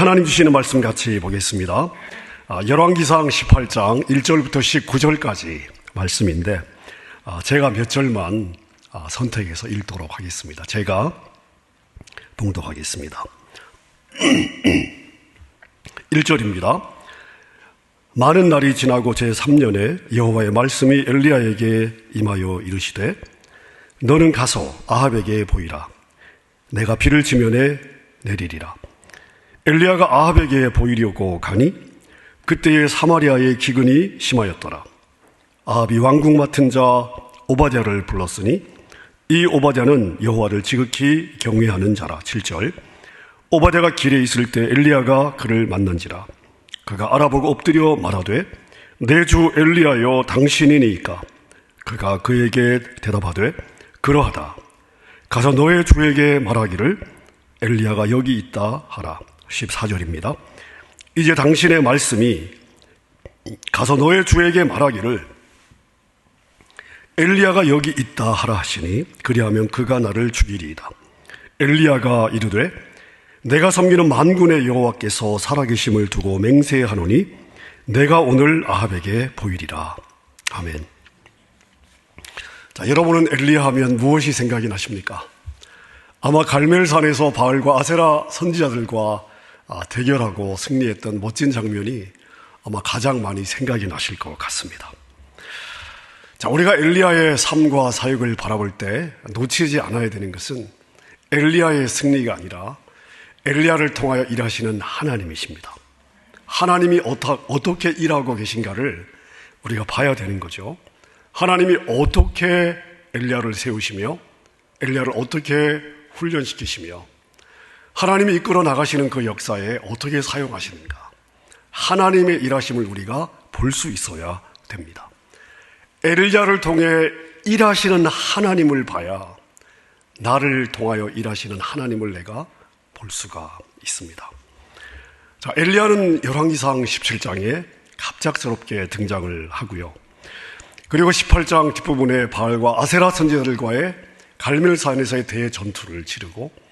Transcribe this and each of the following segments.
하나님 주시는 말씀 같이 보겠습니다. 열왕기상 18장 1절부터 19절까지 말씀인데 제가 몇 절만 선택해서 읽도록 하겠습니다. 제가 봉독하겠습니다. 1절입니다. 많은 날이 지나고 제3년에 여호와의 말씀이 엘리야에게 임하여 이르시되 너는 가서 아합에게 보이라. 내가 비를 지면에 내리리라. 엘리야가 아합에게 보이려고 가니 그때에 사마리아의 기근이 심하였더라. 아합이 왕궁 맡은 자 오바댜를 불렀으니 이 오바댜는 여호와를 지극히 경외하는 자라. 7절. 오바댜가 길에 있을 때 엘리야가 그를 만난지라. 그가 알아보고 엎드려 말하되 내 주 엘리야여 당신이니이까. 그가 그에게 대답하되 그러하다. 가서 너의 주에게 말하기를 엘리야가 여기 있다 하라. 14절입니다. 이제 당신의 말씀이 가서 너의 주에게 말하기를 엘리야가 여기 있다 하라 하시니 그리하면 그가 나를 죽이리이다. 엘리야가 이르되 내가 섬기는 만군의 여호와께서 살아계심을 두고 맹세하노니 내가 오늘 아합에게 보이리라. 아멘. 자, 여러분은 엘리야 하면 무엇이 생각이 나십니까? 아마 갈멜산에서 바알과 아세라 선지자들과 대결하고 승리했던 멋진 장면이 아마 가장 많이 생각이 나실 것 같습니다. 자, 우리가 엘리야의 삶과 사역을 바라볼 때 놓치지 않아야 되는 것은 엘리야의 승리가 아니라 엘리야를 통하여 일하시는 하나님이십니다. 하나님이 어떻게 일하고 계신가를 우리가 봐야 되는 거죠. 하나님이 어떻게 엘리야를 세우시며 엘리야를 어떻게 훈련시키시며 하나님이 이끌어 나가시는 그 역사에 어떻게 사용하시는가, 하나님의 일하심을 우리가 볼 수 있어야 됩니다. 엘리야를 통해 일하시는 하나님을 봐야 나를 통하여 일하시는 하나님을 내가 볼 수가 있습니다. 자, 엘리야는 열왕기상 17장에 갑작스럽게 등장을 하고요. 그리고 18장 뒷부분에 바알과 아세라 선지자들과의 갈멜산에서의 대전투를 치르고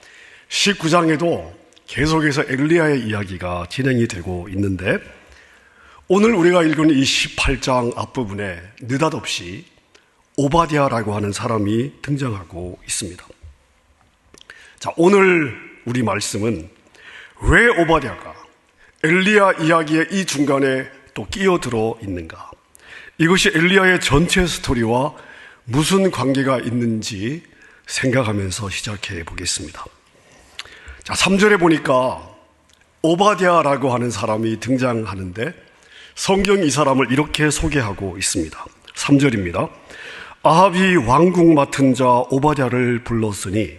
19장에도 계속해서 엘리야의 이야기가 진행이 되고 있는데 오늘 우리가 읽은 이 18장 앞부분에 느닷없이 오바댜라고 하는 사람이 등장하고 있습니다. 자, 오늘 우리 말씀은 왜 오바댜가 엘리야 이야기의 이 중간에 또 끼어들어 있는가, 이것이 엘리야의 전체 스토리와 무슨 관계가 있는지 생각하면서 시작해 보겠습니다. 자, 3절에 보니까 오바댜라고 하는 사람이 등장하는데 성경이 이 사람을 이렇게 소개하고 있습니다. 3절입니다. 아합이 왕궁 맡은 자 오바댜를 불렀으니,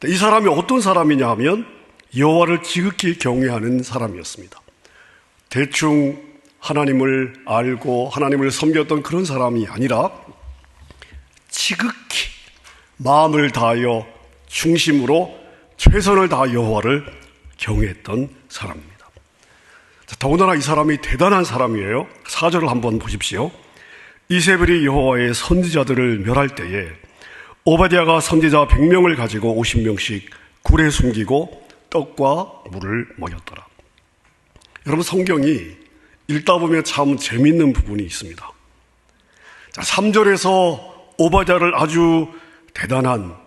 이 사람이 어떤 사람이냐 하면 여호와를 지극히 경외하는 사람이었습니다. 대충 하나님을 알고 하나님을 섬겼던 그런 사람이 아니라 지극히 마음을 다하여 중심으로 최선을 다하 여호와를 경외했던 사람입니다. 자, 더군다나 이 사람이 대단한 사람이에요. 4절을 한번 보십시오. 이세벨이 여호와의 선지자들을 멸할 때에 오바댜가 선지자 100명을 가지고 50명씩 굴에 숨기고 떡과 물을 먹였더라. 여러분, 성경이 읽다 보면 참 재미있는 부분이 있습니다. 자, 3절에서 오바댜를 아주 대단한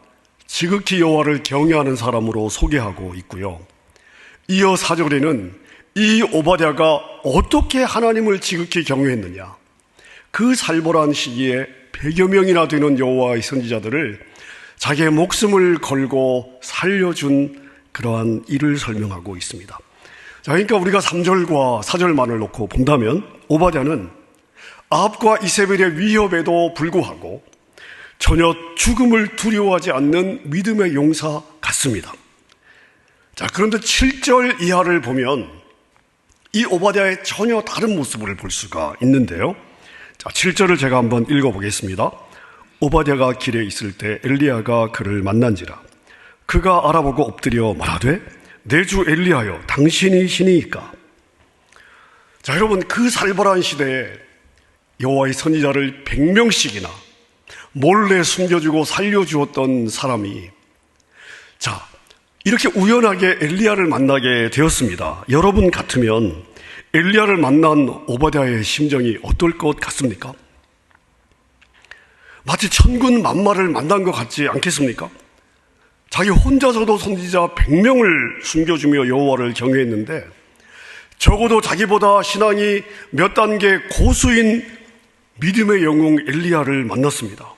지극히 여호와를 경외하는 사람으로 소개하고 있고요. 이어 4절에는 이 오바댜가 어떻게 하나님을 지극히 경외했느냐, 그 살벌한 시기에 100여 명이나 되는 여호와의 선지자들을 자기의 목숨을 걸고 살려준 그러한 일을 설명하고 있습니다. 자, 그러니까 우리가 3절과 4절만을 놓고 본다면 오바댜는 아합과 이세벨의 위협에도 불구하고 전혀 죽음을 두려워하지 않는 믿음의 용사 같습니다. 자, 그런데 7절 이하를 보면 이 오바댜의 전혀 다른 모습을 볼 수가 있는데요. 자, 7절을 제가 한번 읽어보겠습니다. 오바댜가 길에 있을 때 엘리야가 그를 만난지라. 그가 알아보고 엎드려 말하되 내 주 엘리야여 당신이시니이까. 자, 여러분, 그 살벌한 시대에 여호와의 선지자를 100명씩이나 몰래 숨겨주고 살려주었던 사람이, 자, 이렇게 우연하게 엘리야를 만나게 되었습니다. 여러분 같으면 엘리야를 만난 오바댜의 심정이 어떨 것 같습니까? 마치 천군 만마를 만난 것 같지 않겠습니까? 자기 혼자서도 선지자 100명을 숨겨주며 여호와를 경외했는데 적어도 자기보다 신앙이 몇 단계 고수인 믿음의 영웅 엘리야를 만났습니다.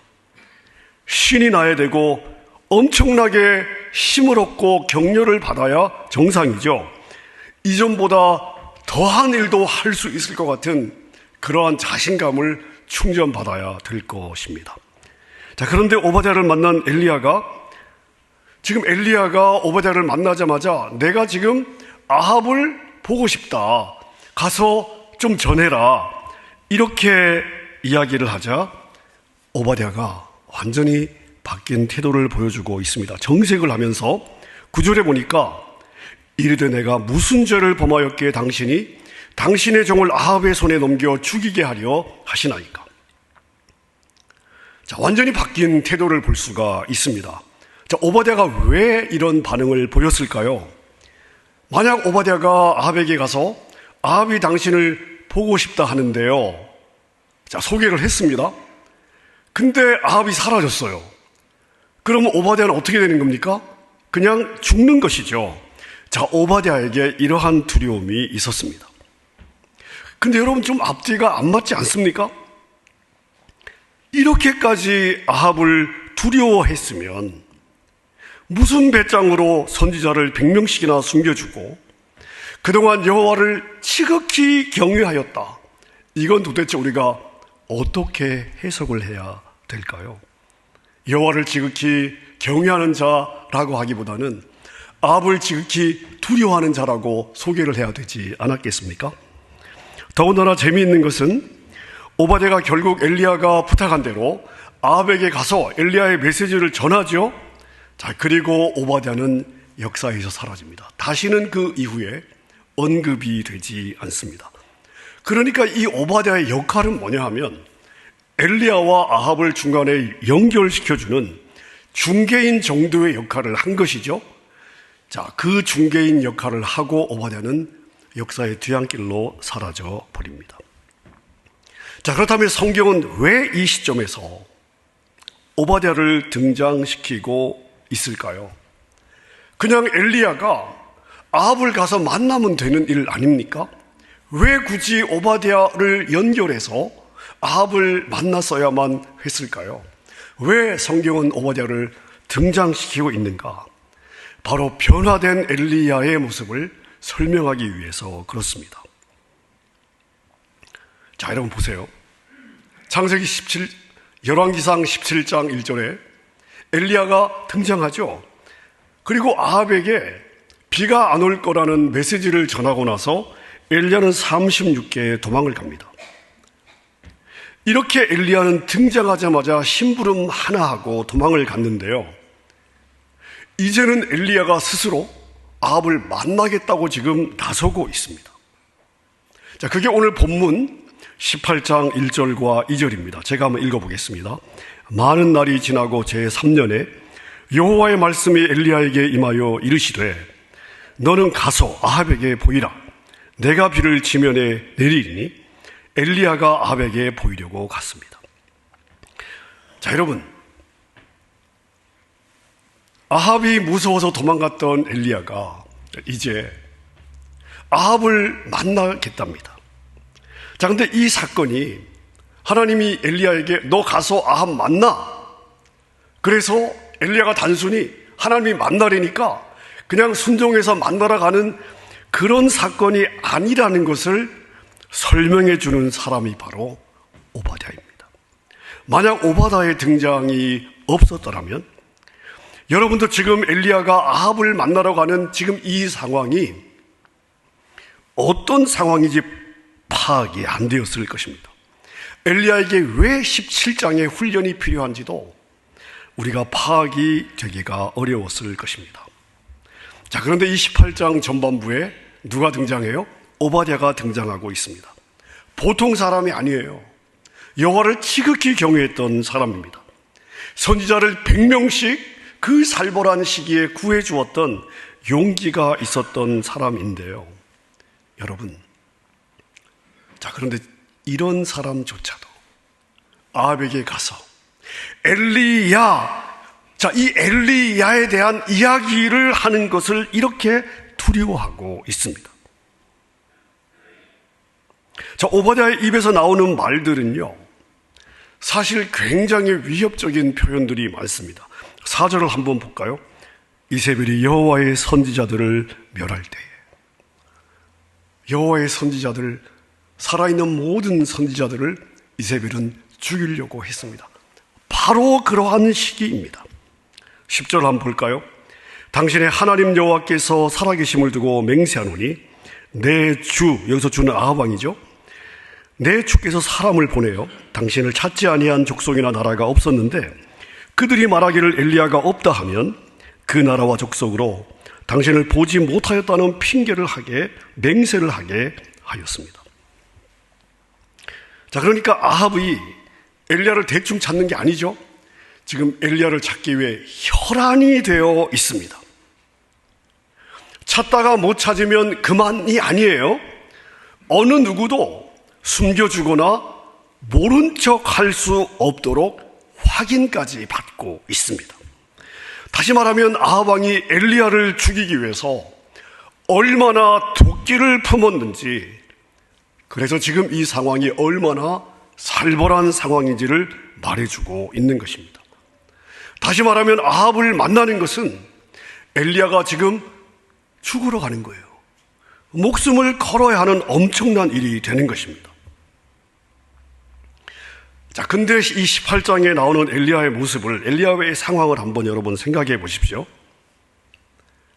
신이 나야 되고 엄청나게 힘을 얻고 격려를 받아야 정상이죠. 이전보다 더한 일도 할 수 있을 것 같은 그러한 자신감을 충전받아야 될 것입니다. 자, 그런데 오바댜를 만난 엘리야가 지금 엘리야가 오바댜를 만나자마자 내가 지금 아합을 보고 싶다. 가서 좀 전해라. 이렇게 이야기를 하자 오바댜가 완전히 바뀐 태도를 보여주고 있습니다. 정색을 하면서 9절에 보니까 이르되 내가 무슨 죄를 범하였기에 당신이 당신의 종을 아합의 손에 넘겨 죽이게 하려 하시나이까. 자, 완전히 바뀐 태도를 볼 수가 있습니다. 자, 오바댜가 왜 이런 반응을 보였을까요? 만약 오바댜가 아합에게 가서 아합이 당신을 보고 싶다 하는데요. 자, 소개를 했습니다. 근데 아합이 사라졌어요. 그러면 오바댜는 어떻게 되는 겁니까? 그냥 죽는 것이죠. 자, 오바댜에게 이러한 두려움이 있었습니다. 근데 여러분 좀 앞뒤가 안 맞지 않습니까? 이렇게까지 아합을 두려워했으면 무슨 배짱으로 선지자를 100명씩이나 숨겨주고 그동안 여호와를 지극히 경외하였다. 이건 도대체 우리가 어떻게 해석을 해야 될까요? 여호와를 지극히 경외하는 자라고 하기보다는 아합을 지극히 두려워하는 자라고 소개를 해야 되지 않았겠습니까? 더군다나 재미있는 것은 오바댜가 결국 엘리야가 부탁한 대로 아합에게 가서 엘리야의 메시지를 전하죠. 자, 그리고 오바댜는 역사에서 사라집니다. 다시는 그 이후에 언급이 되지 않습니다. 그러니까 이 오바댜의 역할은 뭐냐 하면 엘리야와 아합을 중간에 연결시켜주는 중개인 정도의 역할을 한 것이죠. 자, 그 중개인 역할을 하고 오바댜는 역사의 뒤안길로 사라져 버립니다. 자, 그렇다면 성경은 왜 이 시점에서 오바댜를 등장시키고 있을까요? 그냥 엘리야가 아합을 가서 만나면 되는 일 아닙니까? 왜 굳이 오바댜를 연결해서 아합을 만났어야만 했을까요? 왜 성경은 오바댜를 등장시키고 있는가? 바로 변화된 엘리야의 모습을 설명하기 위해서 그렇습니다. 자, 여러분 보세요. 창세기 17, 열왕기상 17장 1절에 엘리야가 등장하죠. 그리고 아합에게 비가 안 올 거라는 메시지를 전하고 나서 엘리야는 36개의 도망을 갑니다. 이렇게 엘리야는 등장하자마자 심부름 하나 하고 도망을 갔는데요. 이제는 엘리야가 스스로 아합을 만나겠다고 지금 나서고 있습니다. 자, 그게 오늘 본문 18장 1절과 2절입니다. 제가 한번 읽어보겠습니다. 많은 날이 지나고 제3년에 여호와의 말씀이 엘리야에게 임하여 이르시되 너는 가서 아합에게 보이라. 내가 비를 지면에 내리리니 엘리야가 아합에게 보이려고 갔습니다. 자, 여러분, 아합이 무서워서 도망갔던 엘리야가 이제 아합을 만나겠답니다. 자, 근데 이 사건이 하나님이 엘리야에게 너 가서 아합 만나. 그래서 엘리야가 단순히 하나님이 만나려니까 그냥 순종해서 만나러 가는 그런 사건이 아니라는 것을 설명해 주는 사람이 바로 오바댜입니다. 만약 오바댜의 등장이 없었더라면 여러분도 지금 엘리야가 아합을 만나러 가는 지금 이 상황이 어떤 상황인지 파악이 안 되었을 것입니다. 엘리야에게 왜 17장의 훈련이 필요한지도 우리가 파악이 되기가 어려웠을 것입니다. 자, 그런데 이 18장 전반부에 누가 등장해요? 오바댜가 등장하고 있습니다. 보통 사람이 아니에요. 여호와를 지극히 경외했던 사람입니다. 선지자를 100명씩 그 살벌한 시기에 구해주었던 용기가 있었던 사람인데요. 여러분, 자, 그런데 이런 사람조차도 아합에게 가서 엘리야, 자, 이 엘리야에 대한 이야기를 하는 것을 이렇게 두려워하고 있습니다. 자, 오바댜의 입에서 나오는 말들은요, 사실 굉장히 위협적인 표현들이 많습니다. 4절을 한번 볼까요? 이세벨이 여호와의 선지자들을 멸할 때에, 여호와의 선지자들, 살아있는 모든 선지자들을 이세벨은 죽이려고 했습니다. 바로 그러한 시기입니다. 10절 한번 볼까요? 당신의 하나님 여호와께서 살아계심을 두고 맹세하노니 내 주, 여기서 주는 아합 왕이죠. 내 주께서 사람을 보내어 당신을 찾지 아니한 족속이나 나라가 없었는데 그들이 말하기를 엘리야가 없다 하면 그 나라와 족속으로 당신을 보지 못하였다는 핑계를 하게, 맹세를 하게 하였습니다. 자, 그러니까 아합이 엘리야를 대충 찾는 게 아니죠. 지금 엘리야를 찾기 위해 혈안이 되어 있습니다. 찾다가 못 찾으면 그만이 아니에요. 어느 누구도 숨겨주거나 모른 척 할 수 없도록 확인까지 받고 있습니다. 다시 말하면 아합 왕이 엘리야를 죽이기 위해서 얼마나 도끼를 품었는지, 그래서 지금 이 상황이 얼마나 살벌한 상황인지를 말해주고 있는 것입니다. 다시 말하면 아합을 만나는 것은 엘리야가 지금 죽으러 가는 거예요. 목숨을 걸어야 하는 엄청난 일이 되는 것입니다. 자, 근데 이 18장에 나오는 엘리야의 모습을, 엘리야의 상황을 한번 여러분 생각해 보십시오.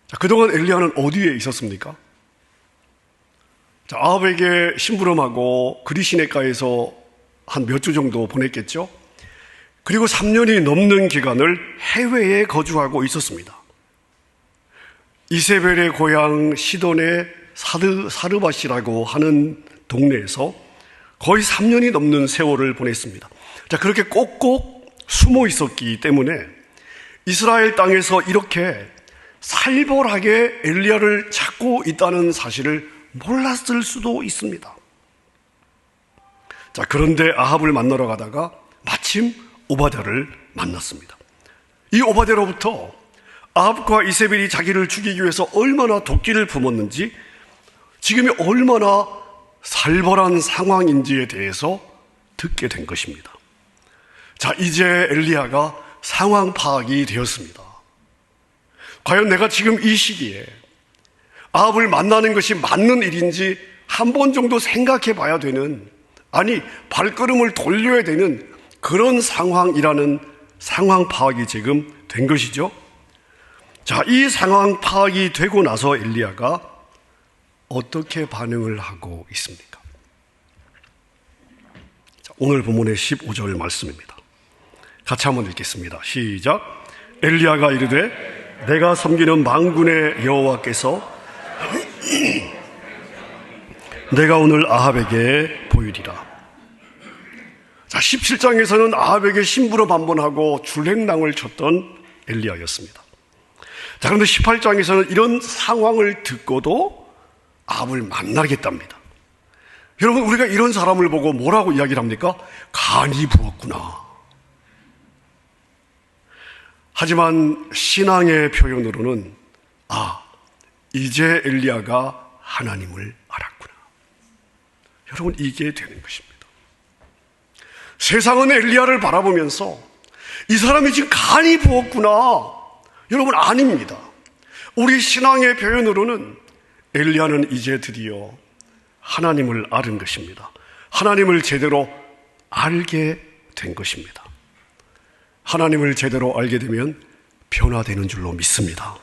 자, 그동안 엘리야는 어디에 있었습니까? 자, 아합에게 심부름하고 그리시네가에서 한 몇 주 정도 보냈겠죠? 그리고 3년이 넘는 기간을 해외에 거주하고 있었습니다. 이세벨의 고향 시돈의 사르밧이라고 하는 동네에서 거의 3년이 넘는 세월을 보냈습니다. 자, 그렇게 꼭꼭 숨어 있었기 때문에 이스라엘 땅에서 이렇게 살벌하게 엘리야를 찾고 있다는 사실을 몰랐을 수도 있습니다. 자, 그런데 아합을 만나러 가다가 마침 오바댜를 만났습니다. 이 오바댜로부터 아합과 이세벨이 자기를 죽이기 위해서 얼마나 도끼를 품었는지, 지금이 얼마나 살벌한 상황인지에 대해서 듣게 된 것입니다. 자, 이제 엘리야가 상황 파악이 되었습니다. 과연 내가 지금 이 시기에 아합을 만나는 것이 맞는 일인지 한 번 정도 생각해 봐야 되는, 아니 발걸음을 돌려야 되는 그런 상황이라는 상황 파악이 지금 된 것이죠. 자, 이 상황 파악이 되고 나서 엘리야가 어떻게 반응을 하고 있습니까? 자, 오늘 본문의 15절 말씀입니다. 같이 한번 읽겠습니다. 시작. 엘리야가 이르되 내가 섬기는 만군의 여호와께서 내가 오늘 아합에게 보이리라. 자, 17장에서는 아합에게 심부름 한번 하고 줄행랑을 쳤던 엘리야였습니다. 자, 그런데 18장에서는 이런 상황을 듣고도 아합을 만나겠답니다. 여러분, 우리가 이런 사람을 보고 뭐라고 이야기를 합니까? 간이 부었구나. 하지만 신앙의 표현으로는 이제 엘리야가 하나님을 알았구나. 여러분, 이게 되는 것입니다. 세상은 엘리야를 바라보면서 이 사람이 지금 간이 부었구나. 여러분, 아닙니다. 우리 신앙의 표현으로는 엘리야는 이제 드디어 하나님을 알은 것입니다. 하나님을 제대로 알게 된 것입니다. 하나님을 제대로 알게 되면 변화되는 줄로 믿습니다.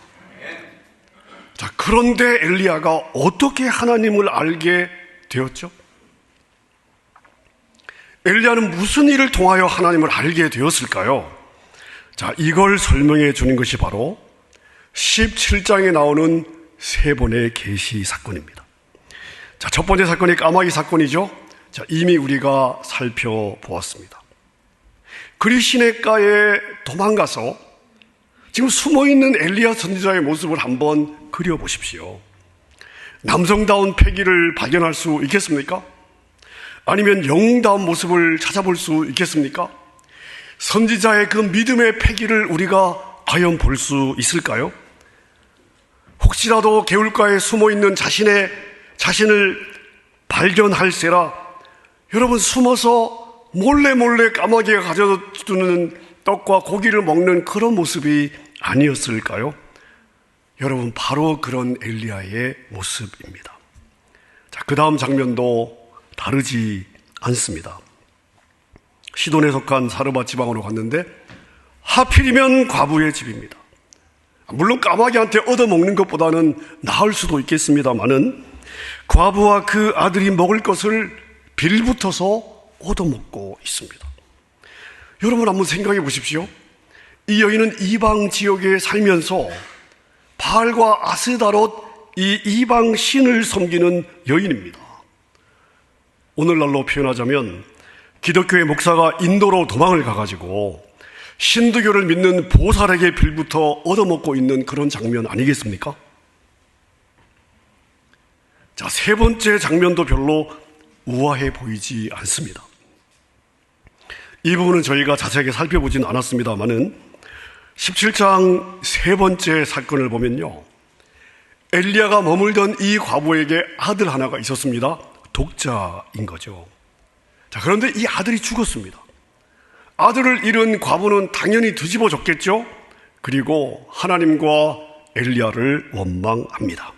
자, 그런데 엘리야가 어떻게 하나님을 알게 되었죠? 엘리야는 무슨 일을 통하여 하나님을 알게 되었을까요? 자, 이걸 설명해 주는 것이 바로 17장에 나오는 세 번의 계시 사건입니다. 자, 첫 번째 사건이 까마귀 사건이죠. 자, 이미 우리가 살펴보았습니다. 그리시네가에 도망가서 지금 숨어있는 엘리야 선지자의 모습을 한번 그려보십시오. 남성다운 패기를 발견할 수 있겠습니까? 아니면 영웅다운 모습을 찾아볼 수 있겠습니까? 선지자의 그 믿음의 패기를 우리가 과연 볼 수 있을까요? 혹시라도 개울가에 숨어있는 자신을 발견할세라 여러분 숨어서 몰래 까마귀가 가져두는 떡과 고기를 먹는 그런 모습이 아니었을까요? 여러분 바로 그런 엘리야의 모습입니다. 자, 그 다음 장면도 다르지 않습니다. 시돈에 속한 사르밧 지방으로 갔는데 하필이면 과부의 집입니다. 물론 까마귀한테 얻어먹는 것보다는 나을 수도 있겠습니다만은 과부와 그 아들이 먹을 것을 빌붙어서 얻어먹고 있습니다. 여러분 한번 생각해 보십시오. 이 여인은 이방 지역에 살면서 바알과 아스다롯 이 이방 신을 섬기는 여인입니다. 오늘날로 표현하자면 기독교의 목사가 인도로 도망을 가가지고 신두교를 믿는 보살에게 빌부터 얻어먹고 있는 그런 장면 아니겠습니까? 자, 세 번째 장면도 별로 우아해 보이지 않습니다. 이 부분은 저희가 자세하게 살펴보진 않았습니다만은 17장 세 번째 사건을 보면요, 엘리야가 머물던 이 과부에게 아들 하나가 있었습니다. 독자인 거죠. 자, 그런데 이 아들이 죽었습니다. 아들을 잃은 과부는 당연히 뒤집어졌겠죠. 그리고 하나님과 엘리야를 원망합니다.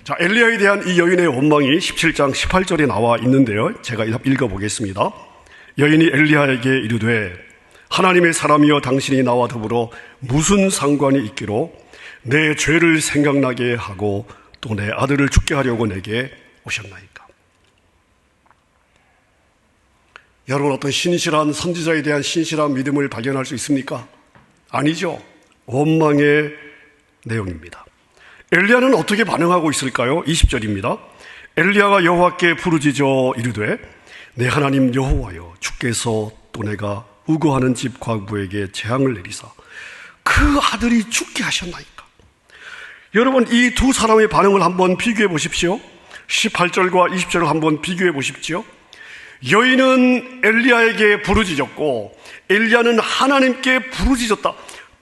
자, 엘리야에 대한 이 여인의 원망이 17장 18절에 나와 있는데요, 제가 읽어보겠습니다. 여인이 엘리야에게 이르되 하나님의 사람이여 당신이 나와 더불어 무슨 상관이 있기로 내 죄를 생각나게 하고 또 내 아들을 죽게 하려고 내게 오셨나이까. 여러분, 어떤 신실한 선지자에 대한 신실한 믿음을 발견할 수 있습니까? 아니죠. 원망의 내용입니다. 엘리야는 어떻게 반응하고 있을까요? 20절입니다. 엘리야가 여호와께 부르짖어 이르되 내 하나님 여호와여, 주께서 또 내가 우거하는 집 과부에게 재앙을 내리사 그 아들이 죽게 하셨나이까. 여러분, 이 두 사람의 반응을 한번 비교해 보십시오. 18절과 20절을 한번 비교해 보십시오. 여인은 엘리야에게 부르짖었고 엘리야는 하나님께 부르짖었다.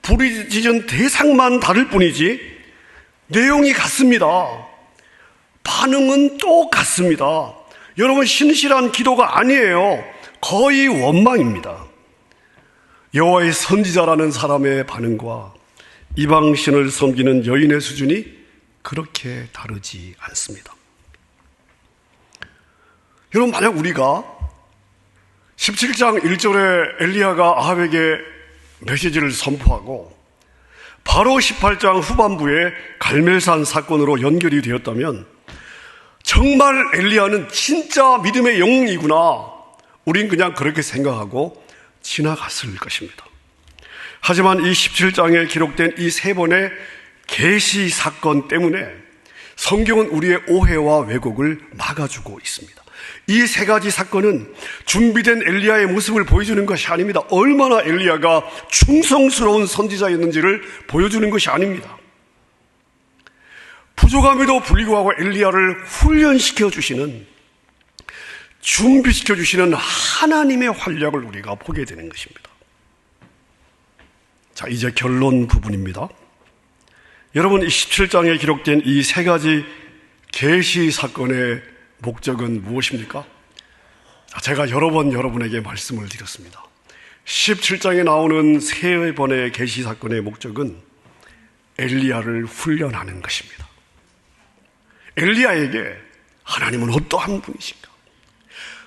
부르짖은 대상만 다를 뿐이지 내용이 같습니다. 반응은 똑같습니다. 여러분, 신실한 기도가 아니에요. 거의 원망입니다. 여호와의 선지자라는 사람의 반응과 이방신을 섬기는 여인의 수준이 그렇게 다르지 않습니다. 여러분, 만약 우리가 17장 1절에 엘리야가 아합에게 메시지를 선포하고 바로 18장 후반부에 갈멜산 사건으로 연결이 되었다면 정말 엘리야는 진짜 믿음의 영웅이구나, 우린 그냥 그렇게 생각하고 지나갔을 것입니다. 하지만 이 17장에 기록된 이 세 번의 계시 사건 때문에 성경은 우리의 오해와 왜곡을 막아주고 있습니다. 이 세 가지 사건은 준비된 엘리야의 모습을 보여주는 것이 아닙니다. 얼마나 엘리야가 충성스러운 선지자였는지를 보여주는 것이 아닙니다. 부족함에도 불구하고 엘리야를 훈련시켜 주시는, 준비시켜 주시는 하나님의 활약을 우리가 보게 되는 것입니다. 자, 이제 결론 부분입니다. 여러분, 이 17장에 기록된 이 세 가지 계시 사건의 목적은 무엇입니까? 자, 제가 여러 번 여러분에게 말씀을 드렸습니다. 17장에 나오는 세 번의 계시 사건의 목적은 엘리야를 훈련하는 것입니다. 엘리야에게 하나님은 어떠한 분이신가?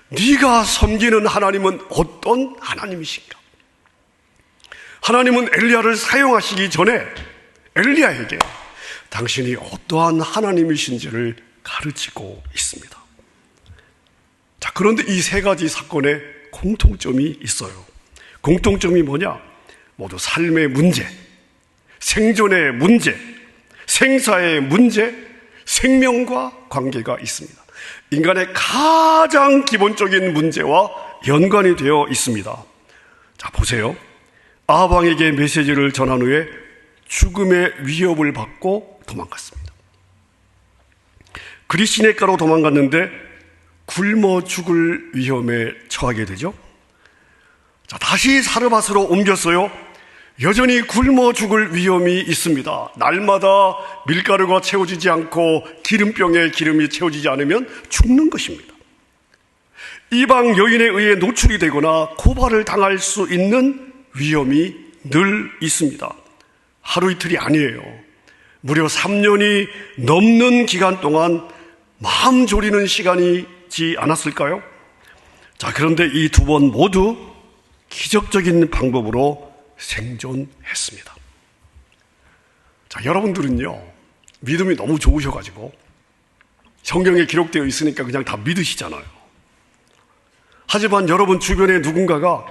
네가 섬기는 하나님은 어떤 하나님이신가? 하나님은 엘리야를 사용하시기 전에 엘리야에게 당신이 어떠한 하나님이신지를 가르치고 있습니다. 자, 그런데 이 세 가지 사건에 공통점이 있어요. 공통점이 뭐냐? 모두 삶의 문제, 생존의 문제, 생사의 문제, 생명과 관계가 있습니다. 인간의 가장 기본적인 문제와 연관이 되어 있습니다. 자, 보세요. 아합 왕에게 메시지를 전한 후에 죽음의 위협을 받고 도망갔습니다. 그리 시냇가로 도망갔는데 굶어 죽을 위험에 처하게 되죠. 자, 다시 사르밧으로 옮겼어요. 여전히 굶어 죽을 위험이 있습니다. 날마다 밀가루가 채워지지 않고 기름병에 기름이 채워지지 않으면 죽는 것입니다. 이방 여인에 의해 노출이 되거나 고발을 당할 수 있는 위험이 늘 있습니다. 하루 이틀이 아니에요. 무려 3년이 넘는 기간 동안 마음 졸이는 시간이지 않았을까요? 자, 그런데 이 두 번 모두 기적적인 방법으로 생존했습니다. 자, 여러분들은요, 믿음이 너무 좋으셔가지고 성경에 기록되어 있으니까 그냥 다 믿으시잖아요. 하지만 여러분 주변에 누군가가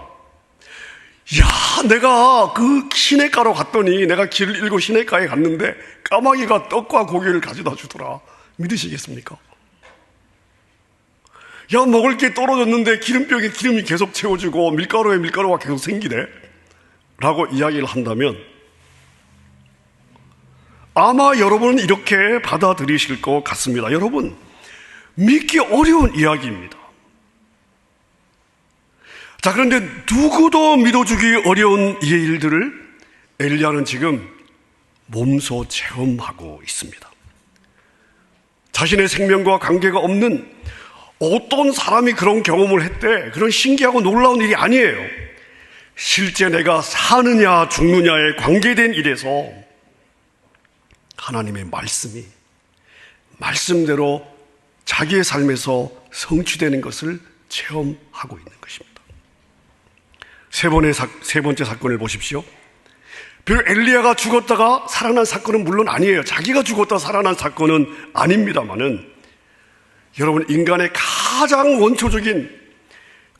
내가 그 시냇가로 갔더니 내가 길을 잃고 시냇가에 갔는데 까마귀가 떡과 고기를 가져다 주더라. 믿으시겠습니까? 먹을 게 떨어졌는데 기름병에 기름이 계속 채워지고 밀가루에 밀가루가 계속 생기네 라고 이야기를 한다면 아마 여러분은 이렇게 받아들이실 것 같습니다. 여러분, 믿기 어려운 이야기입니다. 자, 그런데 누구도 믿어주기 어려운 이 일들을 엘리야는 지금 몸소 체험하고 있습니다. 자신의 생명과 관계가 없는 어떤 사람이 그런 경험을 했대. 그런 신기하고 놀라운 일이 아니에요. 실제 내가 사느냐 죽느냐에 관계된 일에서 하나님의 말씀이 말씀대로 자기의 삶에서 성취되는 것을 체험하고 있는 것입니다. 세 번째 사건을 보십시오. 비록 엘리야가 죽었다가 살아난 사건은 물론 아니에요. 자기가 죽었다 살아난 사건은 아닙니다만은 여러분, 인간의 가장 원초적인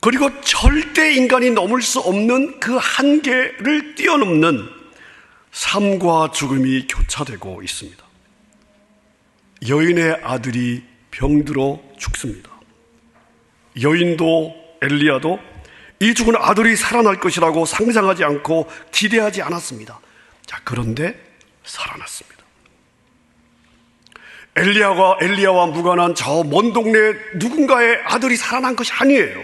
그리고 절대 인간이 넘을 수 없는 그 한계를 뛰어넘는 삶과 죽음이 교차되고 있습니다. 여인의 아들이 병들어 죽습니다. 여인도 엘리야도 이 죽은 아들이 살아날 것이라고 상상하지 않고 기대하지 않았습니다. 자, 그런데 살아났습니다. 엘리야와 무관한 저 먼 동네 누군가의 아들이 살아난 것이 아니에요.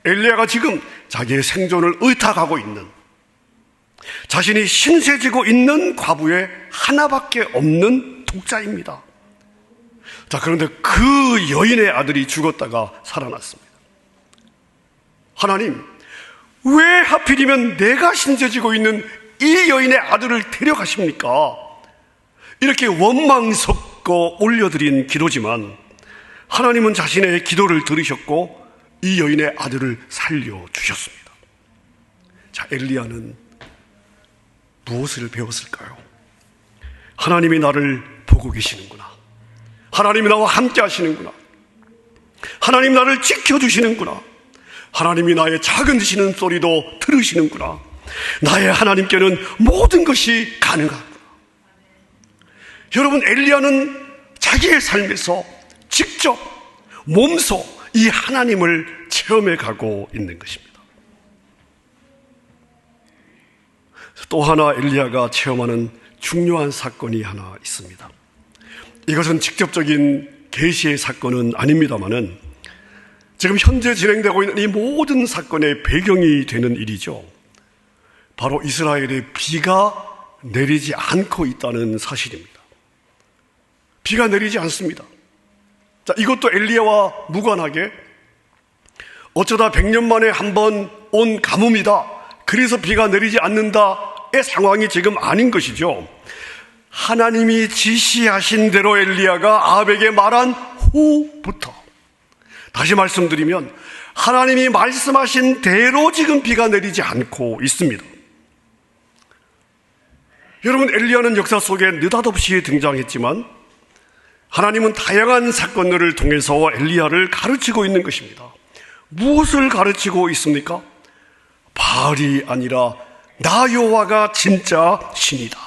엘리야가 지금 자기의 생존을 의탁하고 있는, 자신이 신세지고 있는 과부의 하나밖에 없는 독자입니다. 자, 그런데 그 여인의 아들이 죽었다가 살아났습니다. 하나님, 왜 하필이면 내가 신세지고 있는 이 여인의 아들을 데려가십니까? 이렇게 원망스럽고 올려드린 기도지만 하나님은 자신의 기도를 들으셨고 이 여인의 아들을 살려주셨습니다. 자, 엘리야는 무엇을 배웠을까요? 하나님이 나를 보고 계시는구나. 하나님이 나와 함께 하시는구나. 하나님 나를 지켜주시는구나. 하나님이 나의 작은 신음소리도 들으시는구나. 나의 하나님께는 모든 것이 가능하구나. 여러분, 엘리야는 자기의 삶에서 직접 몸소 이 하나님을 체험해 가고 있는 것입니다. 또 하나 엘리야가 체험하는 중요한 사건이 하나 있습니다. 이것은 직접적인 계시의 사건은 아닙니다만은 지금 현재 진행되고 있는 이 모든 사건의 배경이 되는 일이죠. 바로 이스라엘에 비가 내리지 않고 있다는 사실입니다. 비가 내리지 않습니다. 자, 이것도 엘리야와 무관하게 어쩌다 100년 만에 한 번 온 가뭄이다, 그래서 비가 내리지 않는다의 상황이 지금 아닌 것이죠. 하나님이 지시하신 대로 엘리야가 아합에게 말한 후부터, 다시 말씀드리면 하나님이 말씀하신 대로 지금 비가 내리지 않고 있습니다. 여러분, 엘리야는 역사 속에 느닷없이 등장했지만 하나님은 다양한 사건들을 통해서 엘리야를 가르치고 있는 것입니다. 무엇을 가르치고 있습니까? 바알이 아니라 나 여호와가 진짜 신이다.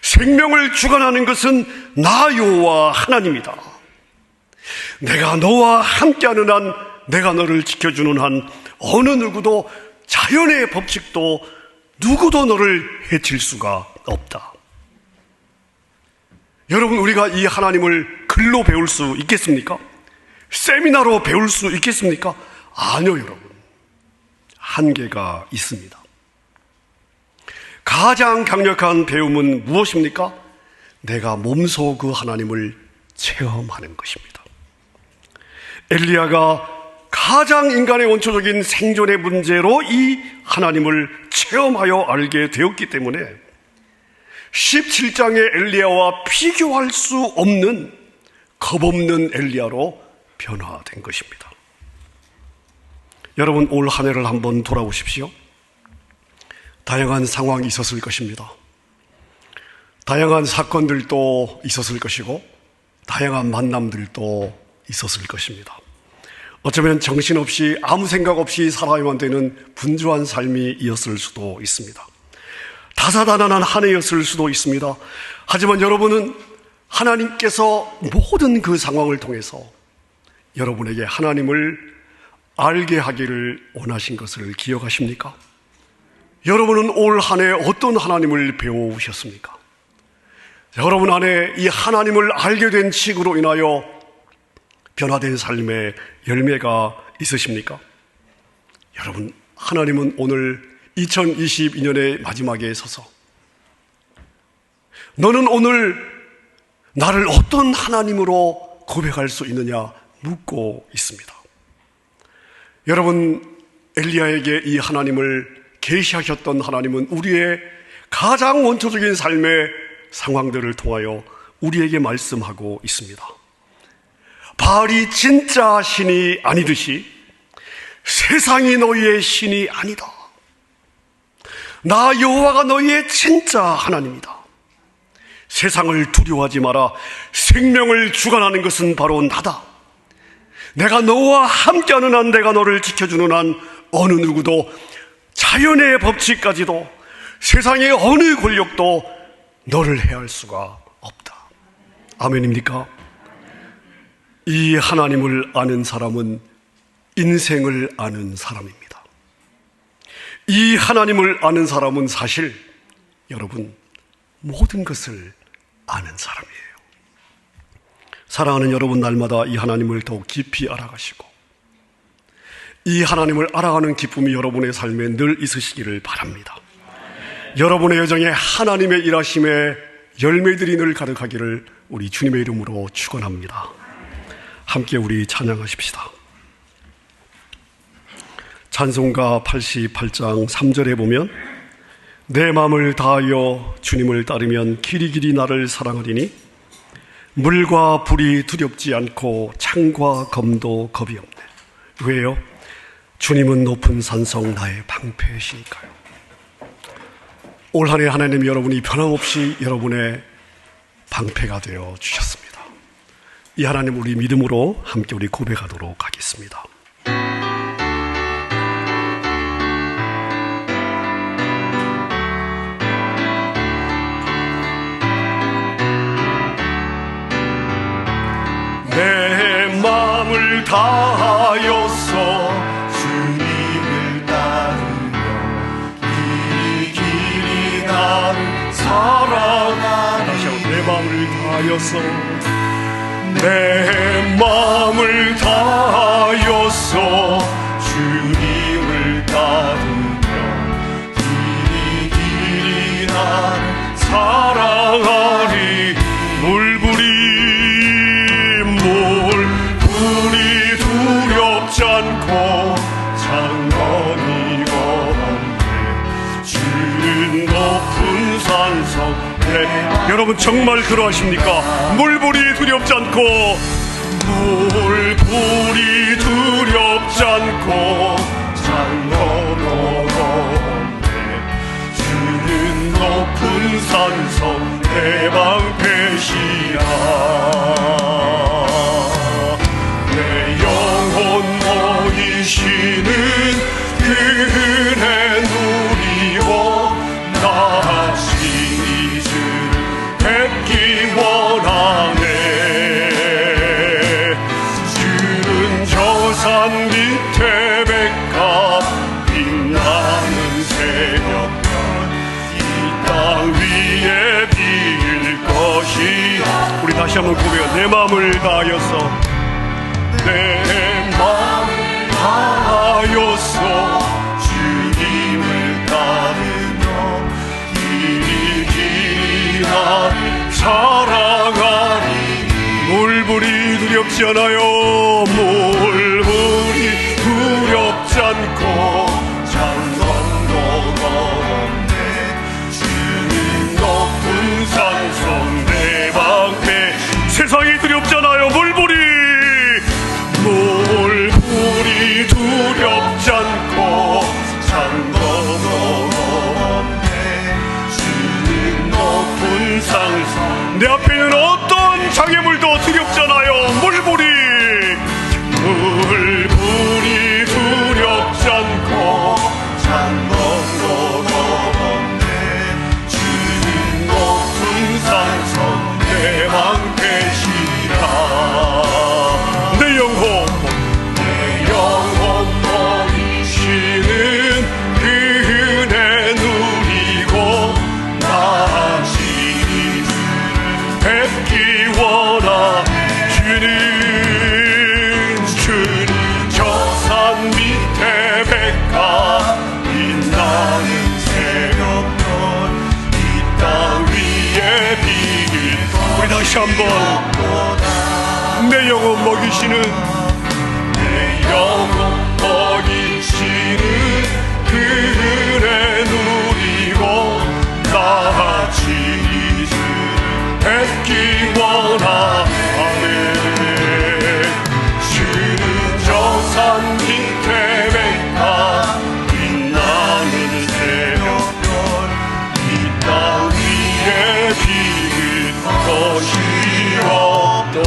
생명을 주관하는 것은 나 여호와 하나님이다. 내가 너와 함께하는 한, 내가 너를 지켜주는 한, 어느 누구도 자연의 법칙도 누구도 너를 해칠 수가 없다. 여러분, 우리가 이 하나님을 글로 배울 수 있겠습니까? 세미나로 배울 수 있겠습니까? 아니요, 여러분. 한계가 있습니다. 가장 강력한 배움은 무엇입니까? 내가 몸소 그 하나님을 체험하는 것입니다. 엘리야가 가장 인간의 원초적인 생존의 문제로 이 하나님을 체험하여 알게 되었기 때문에 17장의 엘리야와 비교할 수 없는 겁없는 엘리야로 변화된 것입니다. 여러분, 올 한 해를 한번 돌아보십시오. 다양한 상황이 있었을 것입니다. 다양한 사건들도 있었을 것이고 다양한 만남들도 있었을 것입니다. 어쩌면 정신없이 아무 생각 없이 살아야만 되는 분주한 삶이었을 수도 있습니다. 다사다난한 한 해였을 수도 있습니다. 하지만 여러분은 하나님께서 모든 그 상황을 통해서 여러분에게 하나님을 알게 하기를 원하신 것을 기억하십니까? 여러분은 올 한 해 어떤 하나님을 배워오셨습니까? 여러분 안에 이 하나님을 알게 된 칙으로 인하여 변화된 삶의 열매가 있으십니까? 여러분, 하나님은 오늘 2022년의 마지막에 서서 너는 오늘 나를 어떤 하나님으로 고백할 수 있느냐 묻고 있습니다. 여러분, 엘리야에게 이 하나님을 계시하셨던 하나님은 우리의 가장 원초적인 삶의 상황들을 통하여 우리에게 말씀하고 있습니다. 바알이 진짜 신이 아니듯이 세상이 너희의 신이 아니다. 나 여호와가 너희의 진짜 하나님이다. 세상을 두려워하지 마라. 생명을 주관하는 것은 바로 나다. 내가 너와 함께하는 한, 내가 너를 지켜주는 한 어느 누구도, 자연의 법칙까지도, 세상의 어느 권력도 너를 해할 수가 없다. 아멘입니까? 이 하나님을 아는 사람은 인생을 아는 사람입니다. 이 하나님을 아는 사람은 사실 여러분 모든 것을 아는 사람이에요. 사랑하는 여러분, 날마다 이 하나님을 더욱 깊이 알아가시고 이 하나님을 알아가는 기쁨이 여러분의 삶에 늘 있으시기를 바랍니다. 여러분의 여정에 하나님의 일하심의 열매들이 늘 가득하기를 우리 주님의 이름으로 축원합니다. 함께 우리 찬양하십시다. 찬송가 88장 3절에 보면 내 마음을 다하여 주님을 따르면 길이 길이 나를 사랑하리니 물과 불이 두렵지 않고 창과 검도 겁이 없네. 왜요? 주님은 높은 산성 나의 방패이시니까요. 올 한 해 하나님, 여러분이 변함없이 여러분의 방패가 되어 주셨습니다. 이 하나님 우리 믿음으로 함께 우리 고백하도록 하겠습니다. 내 마음을 다하여서 주님을 따르며 길이 길이 나를 사랑하리. 내 마음을 다하여서, 내 마음을 다하여서 주님을 따르며 길이 길이 나를 사랑하리. 물불이 두렵지 않고 창건이 거한데 주는 높은 산성. 네, 여러분 정말 그러하십니까? 물불이 두렵지 않고, 물불이 두렵지 않고 창건이 거한데 주는 높은 산성 내 방패시라. 모이시는 그네 누리고 다시 주를 뵙기 원하네. 주는 저 산 밑에 백합 빛나는 새벽별 내 마음을 다하여서 내 마음을 다하여서 주님을 따르며 길이 나를 사랑하리. 물불이 두렵지 않아요. 물불이 두렵지 않고 장성도가 없네. 주는 높은 산성 내 방패. 세상이 두렵잖아요. 물불이 두렵지 않고 장성도가 없네. 주는 높은 산성. 내 앞에 있는 어떤 장애물도 두렵잖아요. 물불이 두렵지 않고 장성도가 없네. 주는 높은 산성 내 방패시라. 내 영혼 먹이시는 그 은혜 누리고 나 뵙기 원하. 주는 저 산 밑에 백가 빛나는 새벽별 이 땅 위에 빛. 우리 다시 한번 내 영혼 먹이시는 내 영혼 먹이시는 그 은혜 누리고 나같이 뵙기 원하. 아멘. 주는 저 산 밑에 백가 빛나는 새벽별 이 땅 위에 빛 것이 없도